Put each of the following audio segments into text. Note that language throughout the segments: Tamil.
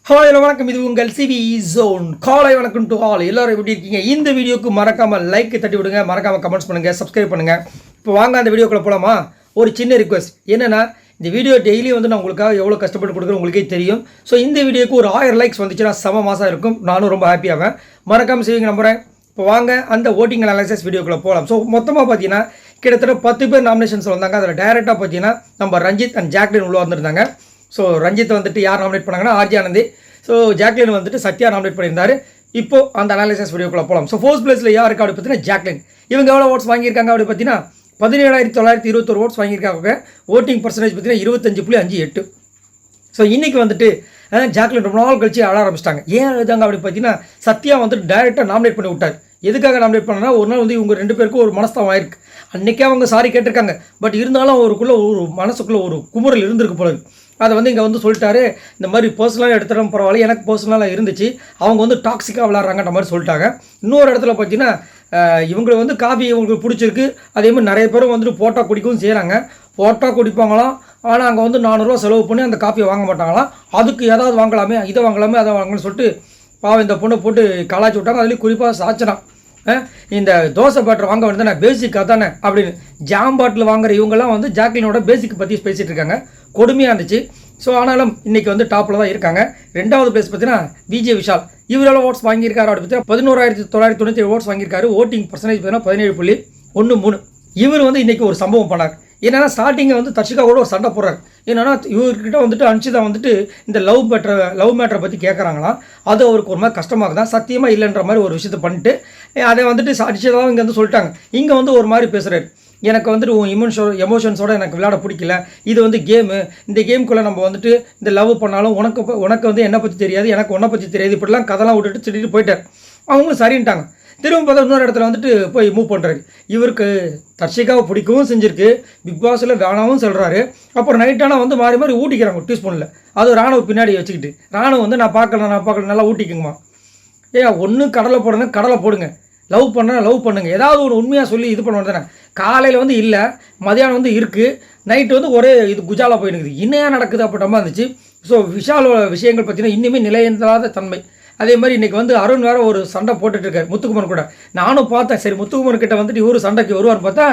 ஹாய் வணக்கம், இது உங்கள் சிவி ஜோன். காலை வணக்கம் டு ஆல். எல்லாரும் எப்படி இருக்கீங்க? இந்த வீடியோக்கு மறக்காமல் லைக் தட்டி விடுங்க, மறக்காமல் கமெண்ட்ஸ் பண்ணுங்கள், சப்ஸ்கிரைப் பண்ணுங்கள். இப்போ வாங்க அந்த வீடியோக்குள்ளே போகலாமா? ஒரு சின்ன ரிக்வெஸ்ட் என்னென்னா, இந்த வீடியோ டெய்லி வந்து நான் உங்களுக்காக எவ்வளோ கஷ்டப்பட்டு கொடுக்குறேன் உங்களுக்கே தெரியும். ஸோ இந்த வீடியோக்கு ஒரு 1000 லைக்ஸ் வந்துச்சுன்னா செம மாதம் இருக்கும். நானும் ரொம்ப ஹாப்பியாவேன். மறக்காமல் செய்வீங்க நம்புகிறேன். இப்போ வாங்க அந்த ஓட்டிங் அனாலிசிஸ் வீடியோக்குள்ளே போகலாம். ஸோ மொத்தமாக பார்த்தீங்கன்னா கிட்டத்தட்ட 10 பேர் நாமினேஷன்ஸ் வந்தாங்க. அதில் டேரெக்டாக பார்த்தீங்கன்னா நம்ம ரஞ்சித் அண்ட் ஜாக்லின் உள்ள வந்திருந்தாங்க. ஸோ ரஞ்சித் வந்துட்டு யார் நாமினேட் பண்ணாங்கன்னா ஆர்ஜி ஆனந்தி. ஸோ ஜாக்லின் வந்துட்டு சத்யா நாமினேட் பண்ணியிருந்தாரு. இப்போ அந்த அனாலிசிஸ் வீடியோக்குள்ளே போகலாம். ஸோ ஃபர்ஸ்ட் பிளேஸில் யார் இருக்கா அப்படி பார்த்தீங்கன்னா ஜாக்லின். இவங்க எவ்வளோ ஓட்ஸ் வாங்கியிருக்காங்க அப்படி பார்த்தீங்கன்னா 17,921 ஓட்ஸ் வாங்கியிருக்காங்க. ஓட்டிங் பர்சன்டேஜ் பார்த்தீங்கன்னா 25.58. ஸோ இன்றைக்கி வந்துட்டு ஜாக்லின் ரொம்ப நாள் கழிச்சு ஆட ஆரம்பிச்சிட்டாங்க. ஏன் எழுதாங்க அப்படி பார்த்தீங்கன்னா சத்யா வந்துட்டு டைரெக்டாக நாமினேட் பண்ணி விட்டார். எதுக்காக நாமினேட் பண்ணனா, ஒரு நாள் வந்து இவங்க 2 பேருக்கும் ஒரு மனஸ்தாபம் ஆயிருக்கு. அன்றைக்கே அவங்க சாரி கேட்டிருக்காங்க. பட் இருந்தாலும் அவருக்குள்ளே ஒரு மனசுக்குள்ளே ஒரு குமுறல் இருந்திருக்கு போல. அதை வந்து இங்கே வந்து சொல்லிட்டாரு, இந்த மாதிரி பர்சனலாக எடுத்துகிட்டு பரவாயில்ல, எனக்கு பர்சனலாக இருந்துச்சு, அவங்க வந்து டாக்ஸிக்காக விளாட்றாங்கன்ற மாதிரி சொல்லிட்டாங்க. இன்னொரு இடத்துல பார்த்தீங்கன்னா இவங்களை வந்து காஃபி இவங்களுக்கு பிடிச்சிருக்கு. அதே மாதிரி நிறைய பேரும் வந்துட்டு போட்டா குடிக்கவும் செய்கிறாங்க. போட்டா குடிப்பாங்களாம், ஆனால் அங்கே வந்து 400 ரூபா செலவு பண்ணி அந்த காஃபியை வாங்க மாட்டாங்களாம். அதுக்கு ஏதாவது வாங்கலாமே, இதை வாங்கலாமே, அதை வாங்கலாம்னு சொல்லிட்டு பாவம் இந்த பொண்ணை போட்டு கலாச்சி விட்டாங்க. அதுலேயும் குறிப்பாக சாச்சனா, இந்த தோசை பேட்டர் வாங்க வேண்டியது நான் பேசிக்காக தானே அப்படின்னு ஜாம் பாட்டில் வாங்குற இவங்கெல்லாம் வந்து ஜாக்லினோட பேசிக் பற்றி பேசிகிட்டு இருக்காங்க. கொடுமையாக இருந்துச்சு. ஸோ ஆனாலும் இன்றைக்கி வந்து டாப்பில் தான் இருக்காங்க. 2வது பிளேஸ் பார்த்தீங்கன்னா விஜய் விஷால். இவரால் ஓட்ஸ் வாங்கியிருக்காரு அப்படி பார்த்தீங்கன்னா 11,997 ஓட்ஸ் வாங்கியிருக்காரு. ஓட்டிங் பர்சன்டேஜ் பார்த்தீங்கன்னா 17.13. இவர் வந்து இன்றைக்கி ஒரு சம்பவம் பண்ணார். என்னென்னா ஸ்டார்டிங்கை வந்து தர்ஷிகா கூட ஒரு சண்டை போடுறாரு. என்னென்னா இவர்கிட்ட வந்துட்டு அன்ஷிதா வந்துட்டு இந்த லவ் மேட்டரை பற்றி கேட்குறாங்களாம். அது அவருக்கு ஒரு மாதிரி கஷ்டமாக தான், சத்தியமாக இல்லைன்ற மாதிரி ஒரு விஷயத்தை பண்ணிட்டு அதை வந்துட்டு அன்ஷிதாவும் இங்கே வந்து சொல்லிட்டாங்க. இங்கே வந்து ஒரு மாதிரி பேசுகிறாரு, எனக்கு வந்துட்டு உன் எமோஷன்ஸோட எனக்கு விளையாட பிடிக்கல, இது வந்து கேமு, இந்த கேமுக்குள்ளே நம்ம வந்துட்டு இந்த லவ் பண்ணாலும் உனக்கு வந்து என்னை பற்றி தெரியாது, எனக்கு உன்னை பற்றி தெரியாது, இப்படிலாம் கதெல்லாம் விட்டுட்டு திட்டிட்டு போயிட்டார். அவங்களும் சரின்ட்டாங்க. திரும்ப பார்த்தா இன்னொரு இடத்துல வந்துட்டு போய் மூவ் பண்ணுறாரு. இவருக்கு தர்ஷிகாவை பிடிக்கவும் செஞ்சுருக்கு, பிக் பாஸில் வேணாவும் சொல்கிறாரு. அப்புறம் நைட்டானால் வந்து மாறி மாறி ஊட்டிக்கிறாங்க டீஸ்பூனில். அது ராணுவ பின்னாடி வச்சுக்கிட்டு, ராணுவ வந்து நான் பார்க்கல நல்லா ஊட்டிக்குங்கம்மா. ஒன்று கடலை போடுங்க, லவ் பண்ணுங்க, ஏதாவது ஒரு உண்மையாக சொல்லி இது பண்ணுவோம் தானே. காலையில் வந்து இல்லை, மதியானம் வந்து இருக்குது, நைட்டு வந்து ஒரே இது குஜாலாக போயிருக்குது. இன்னையா நடக்குது அப்படின்ற மாதிரி இருந்துச்சு. ஸோ விஷாலோட விஷயங்கள் பார்த்தீங்கன்னா இன்னுமே நிலையில்லாத தன்மை. அதே மாதிரி இன்றைக்கி வந்து அருண் வேறு ஒரு சண்டை போட்டுட்ருக்காரு முத்துக்குமரன் கூட. நானும் பார்த்தேன், சரி முத்துக்குமரன் கிட்ட வந்துட்டு இவரு சண்டைக்கு வருவார்னு பார்த்தா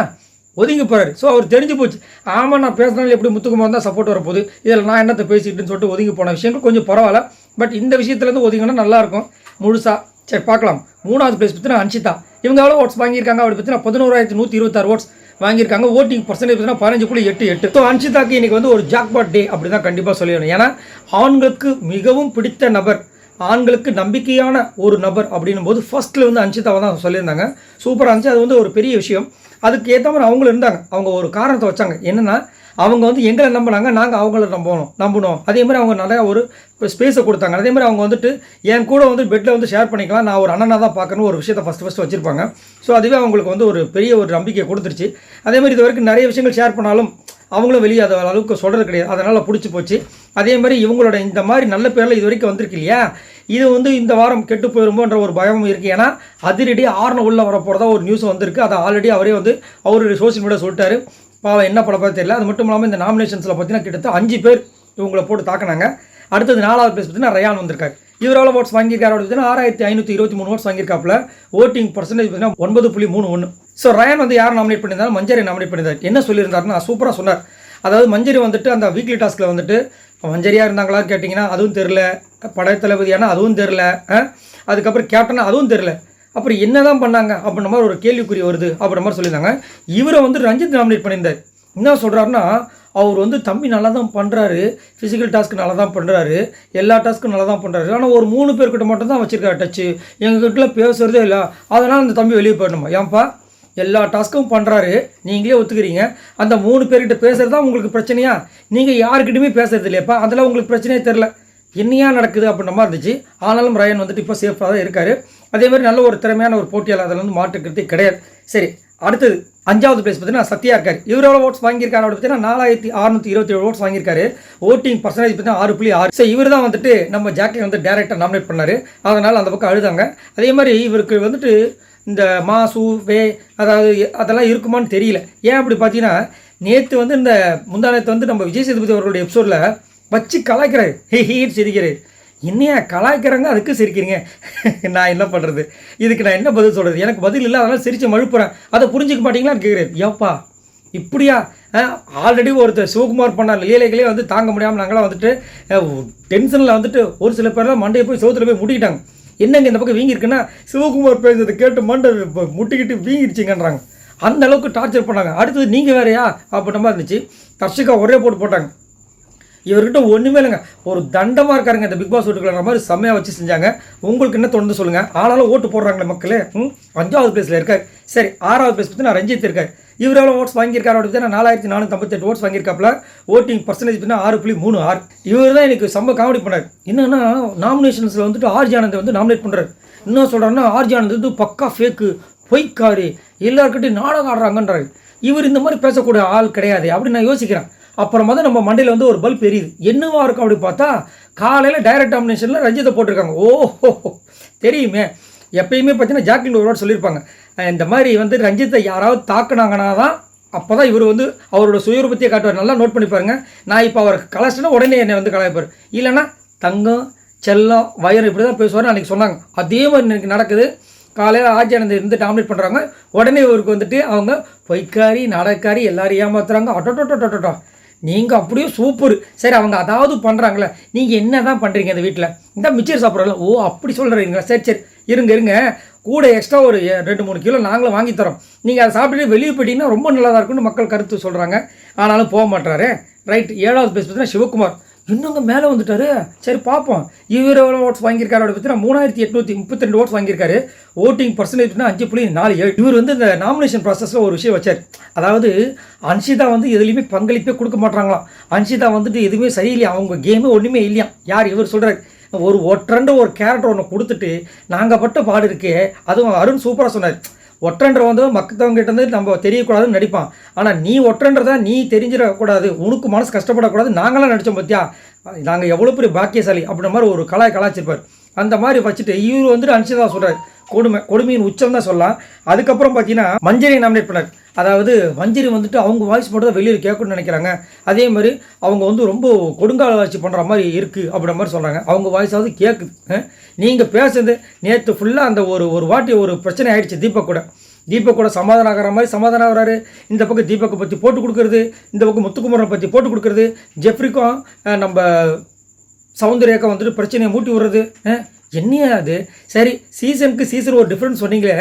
ஒதுங்கி போகிறாரு. ஸோ அவர் தெரிஞ்சு போச்சு, ஆமாம் நான் பேசுனாலும் எப்படி முத்துக்குமரன் தான் சப்போர்ட் வரப்போகுது, இதில் நான் என்னத்தை பேசிக்கிட்டுன்னு சொல்லிட்டு ஒதுங்கி போன விஷயங்கள் கொஞ்சம் பரவாயில்ல. பட் இந்த விஷயத்துலேருந்து ஒதுங்கினா நல்லாயிருக்கும் முழுசாக. சரி பார்க்கலாம். 3வது பிளேஸ் பார்த்தீங்கன்னா அன்ஷிதா. இவங்க எவ்வளோ ஓட்ஸ் வாங்கியிருக்காங்க அப்படி பார்த்தீங்கன்னா 11,126 ஓட்ஸ் வாங்கியிருக்காங்க. ஓட்டிங் பர்சன்டேஜ் பார்த்தீங்கன்னா 15.88. ஸோ அன்ஷிதாக்கு இன்றைக்கி வந்து ஒரு ஜாக்பாட் டே அப்படி தான் கண்டிப்பாக சொல்லிடணும். ஏன்னா ஆண்களுக்கு மிகவும் பிடித்த நபர், ஆண்களுக்கு நம்பிக்கையான ஒரு நபர் அப்படின்னும் போது ஃபர்ஸ்ட்டில் வந்து அன்ஷிதாவை தான் சொல்லியிருந்தாங்க. சூப்பராக இருந்துச்சு. அது வந்து ஒரு பெரிய விஷயம். அதுக்கு ஏற்ற மாதிரி அவங்களும் இருந்தாங்க. அவங்க ஒரு காரணத்தை வச்சாங்க. என்னென்னா அவங்க வந்து எங்களை நம்பினாங்க, நாங்கள் அவங்கள நம்பணும். அதே மாதிரி அவங்க நிறையா ஒரு ஸ்பேஸை கொடுத்தாங்க. அதே மாதிரி அவங்க வந்துட்டு என் கூட வந்து பெட்டில் வந்து ஷேர் பண்ணிக்கலாம், நான் ஒரு அண்ணனாக தான் பார்க்கணும் ஒரு விஷயத்தை ஃபஸ்ட்டு வச்சுருப்பாங்க. ஸோ அதுவே அவங்களுக்கு வந்து ஒரு பெரிய ஒரு நம்பிக்கையை கொடுத்துருச்சு. அதே மாதிரி இது வரைக்கும் நிறைய விஷயங்கள் ஷேர் பண்ணாலும் அவங்களும் வெளியே அதை அளவுக்கு சொல்கிறது கிடையாது. அதனால் பிடிச்சி போச்சு. அதே மாதிரி இவங்களோட இந்த மாதிரி நல்ல பேரில் இது வரைக்கும் வந்திருக்கு இல்லையா, இது வந்து இந்த வாரம் கெட்டு போயிருமோன்ற ஒரு பயமும் இருக்குது. ஏன்னா அதிரடி 6 உள்ள வர போகிறதா ஒரு நியூஸ் வந்திருக்கு. அதை ஆல்ரெடி அவரே வந்து அவருடைய சோஷியல் மீடியா சொல்லிட்டாரு. பாவம் என்ன படப்பா தெரியல. அது மட்டும் இல்லாமல் இந்த நாமினேஷன்ஸில் பார்த்தீங்கன்னா கிட்டத்தட்ட 5 பேர் இவங்களை போட்டு தாக்கினாங்க. அடுத்தது 4வது பிளேஸ் பார்த்தீங்கன்னா ரயான் வந்திருக்காரு. இவரால் ஓட்ஸ் வாங்கியிருக்காரு பார்த்தீங்கன்னா 6,523 ஓட்ஸ் வாங்கியிருக்காப்புல. ஓட்டிங் பர்சன்டேஜ் பார்த்தீங்கன்னா 9.31. ஸோ ரயான் வந்து யார் நாமினேட் பண்ணியிருந்தாலும் மஞ்சரி நாமினேட் பண்ணியிருந்தார். என்ன சொல்லியிருந்தாருன்னா சூப்பராக சொன்னார். அதாவது மஞ்சரி வந்துட்டு அந்த வீக்லி டாஸ்கில் வந்துட்டு மஞ்சரியாக இருந்தாங்களான்னு கேட்டிங்கன்னா அதுவும் தெரில, படைத்தளபதியான அதுவும் தெரில, அதுக்கப்புறம் கேப்டனா அதுவும் தெரில, அப்புறம் என்ன தான் பண்ணாங்க அப்படின்ற மாதிரி ஒரு கேள்விக்குறி வருது அப்படின்ற மாதிரி சொல்லியிருந்தாங்க. இவரை வந்து ரஞ்சித் நாமினேட் பண்ணியிருந்தார். என்ன சொல்கிறாருன்னா, அவர் வந்து தம்பி நல்லா தான் பண்ணுறாரு, ஃபிசிக்கல் டாஸ்க்கு நல்லா தான் பண்ணுறாரு, எல்லா டாஸ்க்கும் நல்லா தான் பண்ணுறாரு, ஆனால் ஒரு 3 பேர்கிட்ட மட்டும் தான் வச்சுருக்காரு டச்சு, எங்ககிட்ட பேசுகிறதே இல்லை, அதனால் அந்த தம்பி வெளியே போயிடணுமா? ஏன்ப்பா எல்லா டாஸ்க்கும் பண்ணுறாரு, நீங்களே ஒத்துக்கிறீங்க, அந்த 3 பேர்கிட்ட பேசுகிறது தான் உங்களுக்கு பிரச்சனையா? நீங்கள் யாருக்கிட்டையுமே பேசுறது இல்லையாப்பா, அதெல்லாம் உங்களுக்கு பிரச்சனையே தெரில, என்னையா நடக்குது அப்படின்ற மாதிரி இருந்துச்சு. ஆனாலும் ரயன் வந்துட்டு இப்போ சேஃபாக தான் இருக்கார். அதே மாதிரி நல்ல ஒரு திறமையான ஒரு போட்டியாளர், அதில் வந்து மாற்றுக்கிறதே கிடையாது. சரி, அடுத்தது 5வது பிளேஸ் பார்த்தீங்கன்னா சத்யா இருக்கார். இவரோட ஓட்ஸ் வாங்கியிருக்காரு அப்படி பார்த்தீங்கன்னா 4,627 ஓட்ஸ் வாங்கியிருக்காரு. ஓட்டிங் பர்சன்டேஜ் பார்த்தீங்கன்னா 6.6. ஸோ இவர் தான் வந்துட்டு நம்ம ஜாக்லின் வந்து டேரெக்டாக நாமினேட் பண்ணார். அதனால் அந்த பக்கம் அழுதாங்க. அதே மாதிரி இவருக்கு வந்துட்டு இந்த மாசு அதாவது அதெல்லாம் இருக்குமான்னு தெரியல. ஏன் அப்படி பார்த்தீங்கன்னா நேற்று வந்து இந்த முந்தா நேற்று வந்து நம்ம விஜய் சேதுபதி அவர்களுடைய எபிசோடில் வச்சு கலாய்க்கிறாரு, ஹீட் சிரிக்கிறாரு. என்னையா கலாய்க்கிறாங்க அதுக்கு சிரிக்கிறீங்க. நான் என்ன பண்ணுறது, இதுக்கு நான் என்ன பதில் சொல்கிறது? எனக்கு பதில் இல்லை, அதனால் சிரித்து மழுப்புறேன். அதை புரிஞ்சிக்க மாட்டீங்களான்னு கேட்குறேன். ஏப்பா இப்படியா? ஆல்ரெடி ஒருத்தர் சிவகுமார் பண்ண லீலைகளே வந்து தாங்க முடியாமல் நாங்களாம் வந்துட்டு டென்ஷனில் வந்துட்டு ஒரு சில பேர்லாம் மண்டையை போய் சோத்தில் போய் முட்டிக்கிட்டாங்க. என்னங்க இந்த பக்கம் வீங்கிருக்குன்னா சிவகுமார் பேசுறது கேட்டு மண்டை முட்டிக்கிட்டு வீங்கிடுச்சிங்கன்றாங்க. அந்த அளவுக்கு டார்ச்சர் பண்ணாங்க. அடுத்தது நீங்கள் வேறையா அப்படின்ற மாதிரி இருந்துச்சு. தர்ஷிகா ஒரே போட்டாங்க. இவர்கிட்ட ஒன்றுமே இல்லைங்க, ஒரு தண்டமாக இருக்காருங்க இந்த பிக் பாஸ் வீட்டுக்குள்ள மாதிரி செம்மையாக வச்சு செஞ்சாங்க. உங்களுக்கு என்ன தொடர்ந்து சொல்லுங்கள். ஆனாலும் ஓட்டு போடுறாங்களே மக்களே. 5வது பிளேஸில் இருக்கார். சரி, 6வது பிளேஸ் பற்றி நான் ரஞ்சித் இருக்கார். இவர் எவ்வளோ ஓட்ஸ் வாங்கியிருக்காரு அப்படின்னு நான் 4458 ஓட்ஸ் வாங்கியிருக்காப்புல. ஓட்டிங் பர்சன்டேஜ் பார்த்தீங்கன்னா 6.36. இவர் தான் எனக்கு செம்ம காமெடி பண்ணார். என்னன்னா நாமினேஷன்ஸில் வந்துட்டு ஆர்ஜி ஆனந்தை வந்து நாமினேட் பண்ணுறாரு. என்ன சொல்கிறாருன்னா ஆர்ஜி ஆனந்த் வந்து பக்கா ஃபேக்கு, பொய்க்காரு, எல்லாருக்கிட்டையும் நாடகம் ஆடுறாங்கன்றாரு. இவர் இந்த மாதிரி பேசக்கூடிய ஆள் கிடையாது அப்படின்னு நான் யோசிக்கிறேன். அப்புறமா தான் நம்ம மண்டையில் வந்து ஒரு பல்ப் எரியுது. என்னவா இருக்கும் அப்படி பார்த்தா காலையில் டைரக்ட் நாமினேஷனில் ரஞ்சித்தை போட்டிருக்காங்க. ஓஹோ தெரியுமே. எப்பயுமே பார்த்தீங்கன்னா ஜாக்லின் ஒரு வார்த்தை சொல்லியிருப்பாங்க, இந்த மாதிரி வந்து ரஞ்சித்தை யாராவது தாக்குனாங்கன்னா தான் அப்போ தான் இவர் வந்து அவரோட சுயரூபத்தையே காட்டுவார். நல்லா நோட் பண்ணி பாருங்க. நான் இப்போ அவர் கலாச்சிட்டா உடனே என்னை வந்து கலாய்ப்பார். இல்லைன்னா தங்கம் செல்லம் வயர் இப்படி தான் பேசுவார் அன்றைக்கி சொன்னாங்க. அதே மாதிரி எனக்கு நடக்குது. காலையில் ஆர்ஜி ஆனந்த் இருந்து டாமினேட் பண்ணுறாங்க. உடனே இவருக்கு வந்துட்டு அவங்க பொய்க்காரி நாடகக்காரி எல்லாரும் ஏமாத்துறாங்க. அட்டோட்டோட்டோட்டோ நீங்கள் அப்படியே சூப்பர். சரி, அவங்க அதாவது பண்ணுறாங்களே, நீங்கள் என்ன தான் பண்ணுறீங்க இந்த வீட்டில்? இந்த மிச்சர் சாப்பிட்றல. ஓ அப்படி சொல்கிறீங்களா? சரி சரி இருங்க கூட எக்ஸ்ட்ரா ஒரு 2-3 கிலோ நாங்களும் வாங்கி தரோம். நீங்கள் அதை சாப்பிட்டுட்டு வெளியே போயிட்டீங்கன்னா ரொம்ப நல்லா இருக்குன்னு மக்கள் கருத்து சொல்கிறாங்க. ஆனாலும் போக மாட்டாரு. ரைட். 7வது பேஸ் பார்த்தீங்கன்னா சிவகுமார் இன்னுங்க மேலே வந்துட்டாரு. சரி பார்ப்போம். இவர் எவ்வளோ ஓட்ஸ் வாங்கியிருக்காரு அப்படி பார்த்தீங்கன்னா 3832 ஓட்ஸ் வாங்கியிருக்காரு. Voting percentage 5.47. இவர் வந்து இந்த நாமினேஷன் ப்ராசஸில் ஒரு விஷயம் வச்சார். அதாவது அன்ஷிதா வந்து எதுலேயுமே பங்களிப்பே கொடுக்க மாட்டாங்களாம். அன்ஷிதா வந்துட்டு எதுவுமே சரியில்லையா, அவங்க கேமே ஒன்றுமே இல்லையா. யார் இவர் சொல்கிறார்? ஒரு ஒற்றண்ட ஒரு கேரக்டர் ஒன்று கொடுத்துட்டு நாங்கள் பட்ட பாடு இருக்கே. அதுவும் அருண் சூப்பராக சொன்னார். ஒற்றன்ற வந்து மற்றவங்ககிட்ட வந்து நம்ம தெரியக்கூடாதுன்னு நடிப்பான். ஆனால் நீ ஒற்றன்றதை நீ தெரிஞ்சிடக்கூடாது, உனக்கு மனசு கஷ்டப்படக்கூடாது. நாங்களாம் நடித்தோம் பார்த்தியா, நாங்கள் எவ்வளோ பெரிய பாக்கியசாலி அப்படின்ற மாதிரி ஒரு கலாய்ச்சிருப்பார். அந்த மாதிரி வச்சுட்டு இவர் வந்துட்டு அன்ஷிதா சொல்கிறார். கொடுமையின் உச்சம் தான் சொல்லலாம். அதுக்கப்புறம் பார்த்தீங்கன்னா மஞ்சரி நாமினேட் பண்ணார். அதாவது மஞ்சரி வந்துட்டு அவங்க வாய்ஸ் மட்டும் தான் வெளியில் கேட்கணும்னு நினைக்கிறாங்க. அதே மாதிரி அவங்க வந்து ரொம்ப கொடுங்கால வச்சு பண்ணுற மாதிரி இருக்குது அப்படின்ற மாதிரி சொல்கிறாங்க. அவங்க வாய்ஸாவது கேட்குது. நீங்கள் பேசுறது நேற்று ஃபுல்லாக அந்த ஒரு வாட்டி ஒரு பிரச்சனை ஆகிடுச்சு. தீபக் கூட சமாதானம் ஆகிற மாதிரி சமாதானம் ஆகிறாரு. இந்த பக்கம் தீபக்கை பற்றி போட்டு கொடுக்குறது, இந்த பக்கம் முத்துக்குமரனை பற்றி போட்டு கொடுக்குறது, ஜெஃப்ரிக்கும் நம்ம சௌந்தர்யாக்கம் வந்துட்டு பிரச்சனையை மூட்டி விடுறது. என்னையா அது? சரி, சீசன் ஒரு டிஃப்ரென்ஸ் சொன்னீங்களே,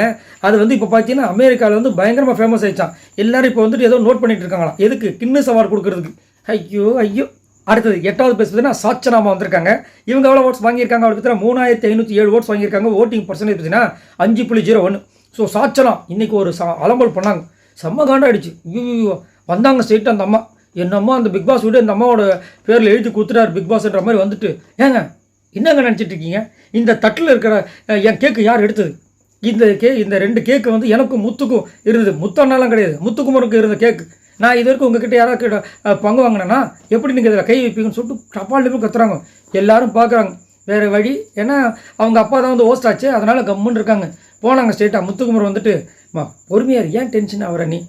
அது வந்து இப்போ பார்த்தீங்கன்னா அமெரிக்காவில் வந்து பயங்கரமாக ஃபேமஸ் ஆகிடுச்சான். எல்லோரும் இப்போ வந்துட்டு ஏதோ நோட் பண்ணிட்டு இருக்காங்களாம். எதுக்கு? கின்னஸ் அவார்டு கொடுக்குறதுக்கு. ஐயோ. அடுத்தது 8வது பேஸ் பார்த்தீங்கன்னா சாச்சனாமா வந்திருக்காங்க. இவங்க எவ்வளோ ஓட்ஸ் வாங்கியிருக்காங்க அப்படி பார்த்தீங்கன்னா 3507 ஓட்ஸ் வாங்கியிருக்காங்க. ஓட்டிங் பர்சன்டேஜ் பார்த்தீங்கன்னா 5.01. ஸோ சாச்சனா இன்றைக்கி ஒரு அலம்பல் பண்ணாங்க. செம்ம காண்டாயிடுச்சு. ஐயோ வந்தாங்க ஸ்ட்ரெயிட்டாக அந்த அம்மா. என்னம்மா அந்த பிக் பாஸ் வீடு அந்த அம்மாவோட பேரில் எழுதி கொடுத்துட்டார் பிக் பாஸ்ன்ற மாதிரி வந்துட்டு, ஏங்க என்னங்க நினச்சிட்டு இருக்கீங்க? இந்த தட்டில் இருக்கிற என் கேக்கு யார் எடுத்தது? இந்த 2 கேக்கு வந்து எனக்கும் முத்துக்கும் இருந்தது. முத்தன்னாலாம் கிடையாது, முத்துக்குமருக்கு இருந்த கேக்கு. நான் இது வரைக்கும் உங்ககிட்ட யாராவது பங்கு வாங்கினேன்னா எப்படி நீங்கள் இதில் கை வைப்பீங்கன்னு சொல்லிட்டு டப்பால் கத்துறாங்க. எல்லாரும் பார்க்குறாங்க. வேறு வழி, ஏன்னா அவங்க அப்பா தான் வந்து ஹோஸ்ட் ஆச்சு, அதனால் கம்முன்னு இருக்காங்க. போனாங்க ஸ்ட்ரெயிட்டாக. முத்துக்குமர் வந்துட்டு பொறுமையார், ஏன் டென்ஷன் ஆகிற நீ?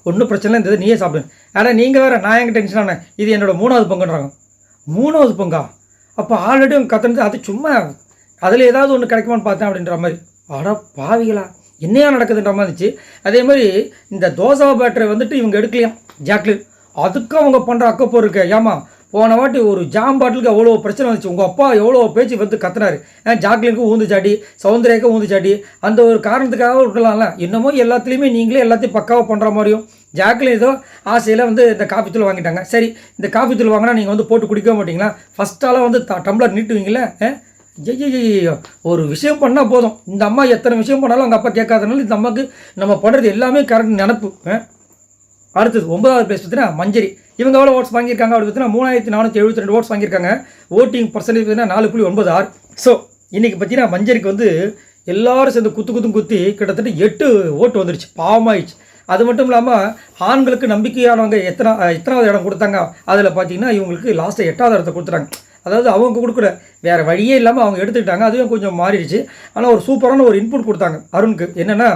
ஒன்றும் பிரச்சனை இல்லை, நீயே சாப்பிடு. ஆனால் நீங்கள் வேறு நான் எங்கே டென்ஷன் ஆனேன், இது என்னோடய 3வது பங்குன்றாங்க. 3வது பங்கா? அப்போ ஆல்ரெடி அவங்க கற்றுனது அது சும்மா அதில் ஏதாவது ஒன்று கிடைக்குமான்னு பார்த்தேன் அப்படின்ற மாதிரி. ஆடா பாவிகளா, என்னையா நடக்குதுன்ற மாதிரி இருந்துச்சு. அதே மாதிரி இந்த தோசா பேட்டரை வந்துட்டு இவங்க எடுக்கலையாம் ஜாக்லின். அதுக்கும் அவங்க பண்ணுற அக்கப்போ இருக்கு. ஏமா போன வாட்டி ஒரு ஜாம் பாட்டிலுக்கு அவ்வளோ பிரச்சனை வந்துச்சு. உங்கள் அப்பா எவ்வளோ பேச்சு வந்து கத்துனாரு. ஜாக்லினுக்கு ஊந்து சாடி, சௌந்தர்யாவுக்கு ஊந்து சாடி, அந்த ஒரு காரணத்துக்காக விட்டுலாம்ல. என்னமோ எல்லாத்துலேயுமே நீங்களே எல்லாத்தையும் பக்காவாக பண்ணுற மாதிரியும். ஜாக்லின் ஏதோ ஆசையில் வந்து இந்த காஃபி தூள் வாங்கிட்டாங்க. சரி, இந்த காஃபி தூள் வாங்கினா நீங்கள் வந்து போட்டு குடிக்க மாட்டிங்களா? ஃபஸ்ட்டாலாம் வந்து டம்ளர் நீட்டுவீங்களே. ஐயோ ஒரு விஷயம் பண்ணால் போதும். இந்த அம்மா எத்தனை விஷயம் பண்ணாலும் அவங்க அப்பா கேட்காதனால இந்த அம்மாவுக்கு நம்ம பண்ணுறது எல்லாமே கரெக்ட் நினப்பு. அடுத்தது 9வது பிளேஸ் பார்த்தீங்கன்னா மஞ்சரி. இவங்க எவ்வளோ ஓட்ஸ் வாங்கியிருக்காங்க அப்படி பார்த்தீங்கன்னா 3472 ஓட்ஸ் வாங்கியிருக்காங்க. ஓட்டிங் பர்சன்டேஜ் பார்த்தீங்கன்னா 4.96. ஸோ இன்றைக்கி பார்த்தீங்கன்னா மஞ்சரிக்கு வந்து எல்லோரும் சேர்ந்து குத்தி கிட்டத்தட்ட 8 ஓட்டு வந்துடுச்சு. பாவமாயிடுச்சு. அது மட்டும் இல்லாமல் ஆண்களுக்கு நம்பிக்கையானவங்க எத்தனாவது இடம் கொடுத்தாங்க அதில் பார்த்தீங்கன்னா இவங்களுக்கு லாஸ்ட்டாக 8வது இடத்த கொடுத்துட்டாங்க. அதாவது அவங்க கொடுக்குற வேறு வழியே இல்லாமல் அவங்க எடுத்துக்கிட்டாங்க. அதுவும் கொஞ்சம் மாறிடுச்சு. ஆனால் ஒரு சூப்பரான ஒரு இன்புட் கொடுத்தாங்க அருணுக்கு. என்னென்னா,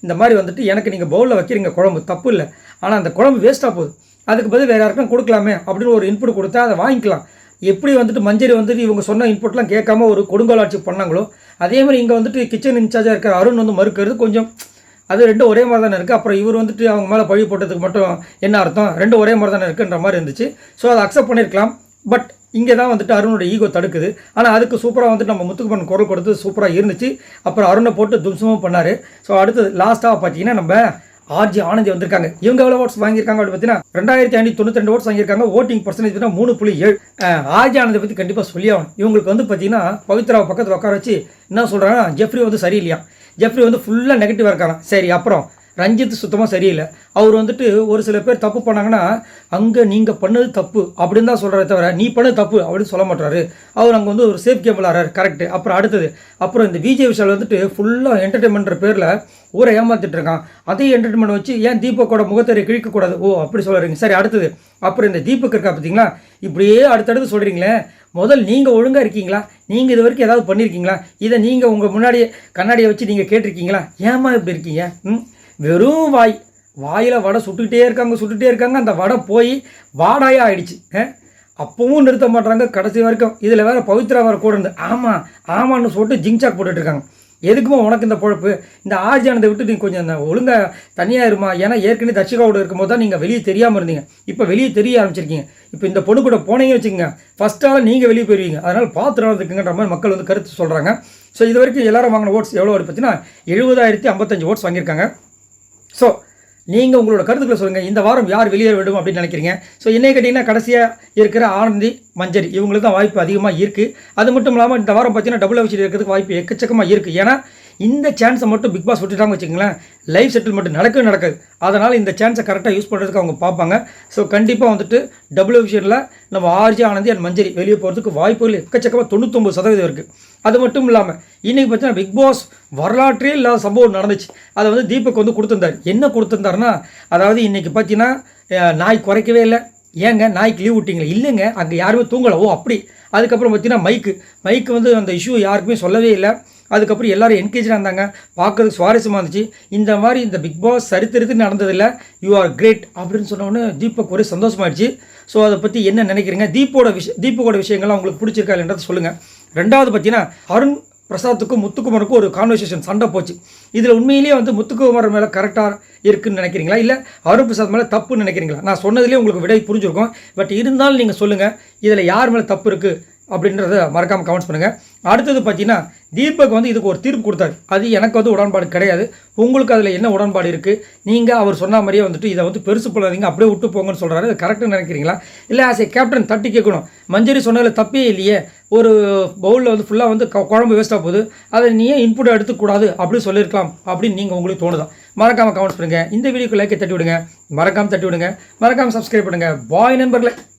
இந்த மாதிரி வந்துட்டு எனக்கு நீங்கள் பவுலில் வைக்கிறீங்க குழம்பு தப்பு இல்லை, ஆனால் அந்த குழம்பு வேஸ்ட்டாக போகுது, அதுக்கு பதில் வேறு யாருக்கும் கொடுக்கலாமே அப்படின்னு ஒரு இன்புட் கொடுத்தா அதை வாங்கிக்கலாம். எப்படி வந்துட்டு மஞ்சரி வந்துட்டு இவங்க சொன்ன இன்புட்லாம் கேட்காம ஒரு கொடுங்கோல் ஆட்சி பண்ணாங்களோ அதே மாதிரி இங்கே வந்துட்டு கிச்சன் இன்சார்ஜாக இருக்கிற அருண் வந்து மறுக்கிறது கொஞ்சம் அது ரெண்டும் ஒரே மாதிரி தானே இருக்குது. அப்புறம் இவர் வந்துட்டு அவங்க மேலே பழி போட்டதுக்கு மட்டும் என்ன அர்த்தம், ரெண்டும் ஒரே மாதிரி தானே இருக்குன்ற மாதிரி இருந்துச்சு. ஸோ அதை அக்செப்ட் பண்ணியிருக்கலாம். பட் இங்கே தான் வந்துட்டு அருணோட ஈகோ தடுக்குது. ஆனால் அதுக்கு சூப்பராக வந்துட்டு நம்ம முத்துக்குமரன் குரல் கொடுத்து சூப்பராக இருந்துச்சு. அப்புறம் அருணை போட்டு தும்சமும் பண்ணார். ஸோ அடுத்தது லாஸ்ட்டாக பார்த்தீங்கன்னா நம்ம ஆர்ஜி ஆனந்தி வந்திருக்காங்க. இவங்க எவ்வளோ ஓட்ஸ் வாங்கியிருக்காங்க அப்படின்னு பார்த்தீங்கன்னா 2592 ஓட்ஸ் வாங்கியிருக்காங்க. ஓட்டிங் பர்சன்டேஜ் பார்த்தீங்கன்னா 3.7. ஆர்ஜி ஆனந்தி பற்றி கண்டிப்பாக சொல்லி ஆகணும். இவங்களுக்கு வந்து பார்த்தீங்கன்னா பவித்ராவை பக்கத்தில் உட்கார வச்சு என்ன சொல்கிறாங்கன்னா, ஜெஃப்ரி வந்து சரியில்லையா, ஜெஃப்ரி வந்து ஃபுல்லாக நெகட்டிவாக இருக்காராம். சரி, அப்புறம் ரஞ்சித் சுத்தமாக சரியில்லை. அவர் வந்துட்டு ஒரு சில பேர் தப்பு பண்ணாங்கன்னா அங்கே நீங்கள் பண்ணது தப்பு அப்படின்னு தான் சொல்கிறத தவிர நீ பண்ணது தப்பு அப்படின்னு சொல்ல மாட்டாரு. அவர் அங்கே வந்து ஒரு சேஃப் கேம் விளாட்றாரு. கரெக்டு. அப்புறம் அடுத்தது இந்த விஜய் விஷால் வந்துட்டு ஃபுல்லாக என்டர்டைன்மெண்ட்ற பேரில் ஊரை ஏமாற்றிட்டு இருக்கான். அதே என்டர்டைன்மெண்ட் வச்சு ஏன் தீபக்கோட முகத்தை கிழிக்கக்கூடாது? ஓ அப்படி சொல்கிறீங்க. சரி, அடுத்தது அப்புறம் இந்த தீபக் இருக்கா பார்த்தீங்களா, இப்படியே அடுத்தடுத்து சொல்கிறீங்களே. முதல் நீங்கள் ஒழுங்காக இருக்கீங்களா? நீங்கள் இது வரைக்கும் ஏதாவது பண்ணியிருக்கீங்களா? இதை நீங்கள் உங்கள் முன்னாடியே கண்ணாடியை வச்சு நீங்கள் கேட்டிருக்கீங்களா? ஏமா இப்படி இருக்கீங்க? வெறும் வாயில் வடை சுட்டுக்கிட்டே இருக்காங்க. அந்த வடை போய் வாடாயாக ஆயிடுச்சு. அப்பவும் நிறுத்த மாட்டாங்க கடைசி வரைக்கும். இதில் வேறு பவித்ரா வேறு கூட இருந்து ஆமான்னு சொல்லிட்டு ஜிங்சாக் போட்டுட்ருக்காங்க. எதுக்குமா உனக்கு இந்த பொழப்பு? இந்த ஆர்ஜியானதை விட்டு நீங்கள் கொஞ்சம் ஒழுங்காக தனியாக இருமா. ஏன்னா ஏற்கனவே தர்ஷிகாவோட இருக்கும்போது தான் நீங்கள் வெளியே தெரியாமல் இருந்தீங்க. இப்போ வெளியே தெரிய ஆரம்பிச்சிருக்கீங்க. இப்போ இந்த பொண்ணு கூட போனீங்கன்னு வச்சுக்கோங்க, ஃபஸ்ட்டால் நீங்கள் வெளியே போயிருவீங்க. அதனால் பார்த்து நடந்துக்குங்கன்ற மாதிரி மக்கள் வந்து கருத்து சொல்கிறாங்க. ஸோ இது வரைக்கும் எல்லாரும் வாங்கின ஓட்ஸ் எவ்வளோ பார்த்தீங்கன்னா 70,055 ஓட்ஸ் வாங்கியிருக்காங்க. ஸோ நீங்கள் உங்களோட கருத்துக்களை சொல்லுங்கள். இந்த வாரம் யார் வெளியேற வேண்டும் அப்படின்னு நினைக்கிறீங்க? ஸோ என்னை கேட்டிங்கன்னா கடைசியாக இருக்கிற ஆனந்தி மஞ்சரி இவங்களுக்கு தான் வாய்ப்பு அதிகமாக இருக்குது. அது மட்டும் இல்லாமல் இந்த வாரம் பார்த்தீங்கன்னா டபுள் எபிசோட் இருக்கிறதுக்கு வாய்ப்பு எக்கச்சக்கமாக இருக்குது. ஏன்னா இந்த சான்ஸை மட்டும் பிக் பாஸ் விட்டுட்டாங்க வச்சுக்கோங்களேன், லைவ் செட்டில்மெண்ட் நடக்காது. அதனால் இந்த சான்ஸை கரெக்டாக யூஸ் பண்ணுறதுக்கு அவங்க பார்ப்பாங்க. ஸோ கண்டிப்பாக வந்துட்டு டபுள் எபிசோடில் நம்ம ஆர்ஜி ஆனந்தி அண்ட் மஞ்சரி வெளியே போகிறதுக்கு வாய்ப்புகள் எக்கச்சக்கமாக 99% இருக்குது. அது மட்டும் இல்லாமல் இன்றைக்கி பார்த்தீங்கன்னா பிக் பாஸ் வரலாற்றே இல்லாத சம்பவம் நடந்துச்சு. அதை வந்து தீபக் வந்து கொடுத்துருந்தார். என்ன கொடுத்துருந்தாருன்னா, அதாவது இன்றைக்கி பார்த்தீங்கன்னா நாய் குறைக்கவே இல்லை. ஏங்க நாய்க்கு லீவ் விட்டிங்களே? இல்லைங்க, அங்கே யாருமே தூங்கலை. ஓ அப்படி. அதுக்கப்புறம் பார்த்தீங்கன்னா மைக்கு வந்து அந்த இஷ்யூ யாருக்குமே சொல்லவே இல்லை. அதுக்கப்புறம் எல்லோரும் என்கேஜாக இருந்தாங்க, பார்க்குறதுக்கு சுவாரஸ்யமாக இருந்துச்சு. இந்த மாதிரி இந்த பிக் பாஸ் சரித்திரத்துக்கு நடந்ததில்லை, யூ ஆர் கிரேட் அப்படின்னு சொன்னோன்னே தீபக் ஒரே சந்தோஷமாயிடுச்சு. ஸோ அதை பற்றி என்ன நினைக்கிறீங்க? தீபக்கோட விஷயங்கள்லாம் உங்களுக்கு பிடிச்சிருக்கா இல்லைன்றதை சொல்லுங்கள். ரெண்டாவது பார்த்தீங்கன்னா அருண் பிரசாத்துக்கும் முத்துக்குமருக்கும் ஒரு கான்வர்சேஷன் சண்டை போச்சு. இதில் உண்மையிலேயே வந்து முத்துக்குமர் மேலே கரெக்டாக இருக்குதுன்னு நினைக்கிறீங்களா, இல்லை அருண் பிரசாத் மேலே தப்புன்னு நினைக்கிறீங்களா? நான் சொன்னதுலேயே உங்களுக்கு விடை புரிஞ்சிருக்கும். பட் இருந்தாலும் நீங்கள் சொல்லுங்கள், இதில் யார் மேலே தப்பு இருக்குது அப்படின்றத மறக்காமல் கமெண்ட்ஸ் பண்ணுங்கள். அடுத்தது பார்த்தீங்கன்னா தீபக் வந்து இதுக்கு ஒரு தீர்ப்பு கொடுத்தாரு. அது எனக்கு வந்து உடன்பாடு கிடையாது. உங்களுக்கு அதில் என்ன உடன்பாடு இருக்குது? நீங்கள் அவர் சொன்ன மாதிரியே வந்துட்டு இதை வந்து பெருசு பண்ணாதீங்க, அப்படியே விட்டு போங்கன்னு சொல்கிறாரு. அது கரெக்டாக நினைக்கிறீங்களா, இல்லை ஆஸ் ஏ கேப்டன் தட்டி கேட்கணும், மஞ்சரி சொன்னதில் தப்பே இல்லையே, ஒரு பவுலில் வந்து ஃபுல்லாக வந்து குழம்பு வேஸ்ட்டாக போகுது, அதை நீ ஏன் இன்புட் எடுத்துக்கூடாது அப்படி சொல்லியிருக்கலாம் அப்படின்னு நீங்கள் உங்களுக்கு தோணுதான்? மறக்காமல் கமெண்ட்ஸ் பண்ணுங்கள். இந்த வீடியோக்கு லைக்கை தட்டி விடுங்க, மறக்காமல் சப்ஸ்கிரைப் பண்ணுங்கள். பாய் நண்பர்களே.